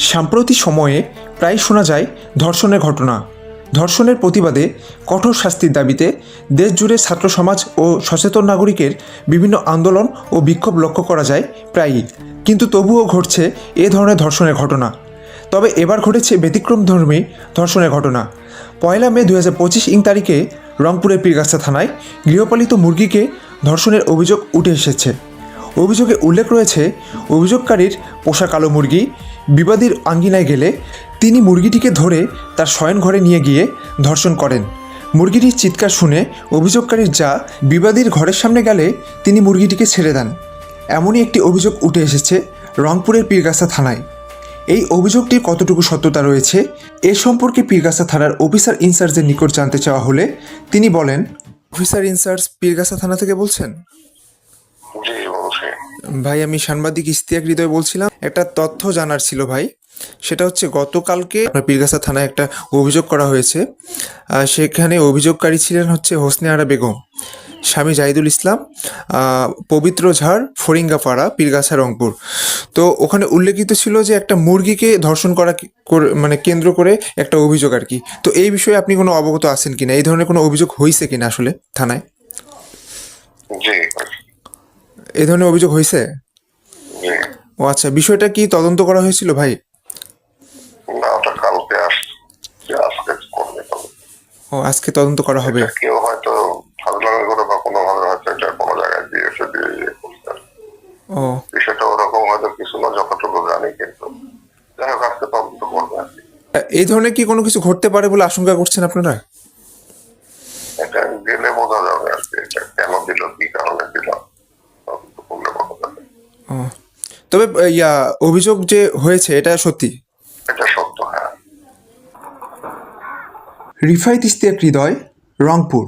সাম্প্রতিক সময়ে প্রায় শোনা যায় ধর্ষণের ঘটনা। ধর্ষণের প্রতিবাদে কঠোর শাস্তির দাবিতে দেশজুড়ে ছাত্র সমাজ ও সচেতন নাগরিকের বিভিন্ন আন্দোলন ও বিক্ষোভ লক্ষ্য করা যায় প্রায়ই, কিন্তু তবুও ঘটছে এ ধরনের ধর্ষণের ঘটনা। তবে এবার ঘটেছে ব্যতিক্রমধর্মী ধর্ষণের ঘটনা। 1 মে 2025 তারিখে রংপুরের পীরগাছা থানায় গৃহপালিত মুরগিকে ধর্ষণের অভিযোগ উঠে এসেছে। অভিযোগে উল্লেখ রয়েছে, অভিযোগকারীর পোষা কালো মুরগি বিবাদীর আঙ্গিনায় গেলে তিনি মুরগিটিকে ধরে তার শয়নঘরে নিয়ে গিয়ে ধর্ষণ করেন। মুরগিটির চিৎকার শুনে অভিযোগকারীর যা বিবাদীর ঘরের সামনে গেলে তিনি মুরগিটিকে ছেড়ে দেন। এমনই একটি অভিযোগ উঠে এসেছে রংপুরের পীরগাছা থানায়। এই অভিযোগটির কতটুকু সত্যতা রয়েছে এ সম্পর্কে পীরগাছা থানার অফিসার ইনচার্জের নিকট জানতে চাওয়া হলে তিনি বলেন, অফিসার ইনচার্জ পীরগাছা থানা থেকে বলছেন? জি বলছি। ভাই, আমি সাংবাদিক ইশতিয়াক হৃদয় বলছিলাম। একটা তথ্য জানার ছিল ভাই, সেটা হচ্ছে গতকালকে আপনার পীরগাছা থানায় একটা অভিযোগ করা হয়েছে। সেখানে অভিযোগকারী ছিলেন হচ্ছে হোসনে আরা বেগম, স্বামী জাহিদুল ইসলাম, পবিত্র ঝাড়, ফরিঙ্গাপাড়া, পীরগাছা, রংপুর। তো ওখানে উল্লেখিত ছিল যে একটা মুরগিকে ধর্ষণ করা মানে কেন্দ্র করে একটা অভিযোগ আর কি। তো এই বিষয়ে আপনি কোনো অবগত আছেন কিনা? এই ধরনের কোনো অভিযোগ হয়েছে কিনা আসলে থানায়? জি এই ধরনের অভিযোগ হয়েছে? জি। ও আচ্ছা, বিষয়টা কি তদন্ত করা হয়েছিল ভাই? না, ওটা কালকে আসছে, আজকে করবে তবে। ও, আজকে তদন্ত করা হবে। এটা কেউ হয়তো ফাজলামি করে বা কোনোভাবে হয়তো এটা কোনো জায়গায় দিয়েছে, দিয়ে ইয়ে করছে। ও বিষয়টা ওরকম হয়তো কিছু না, যতটুকু জানি, কিন্তু যাই হোক আজকে তদন্ত করবে আর কি। এই ধরনের কি কোনো কিছু ঘটতে পারে বলে আশঙ্কা করছেন আপনারা? এটা গেলে বোঝা যাবে আর কি, এটা কেন দিল, কি কারণে দিল, তদন্ত করলে বোঝা যাবে। ও, তবে অভিযোগ যে হয়েছে এটা সত্যি? এটা সত্য, হ্যাঁ। রিফায়েত ইশতিয়াক হৃদয়, রংপুর।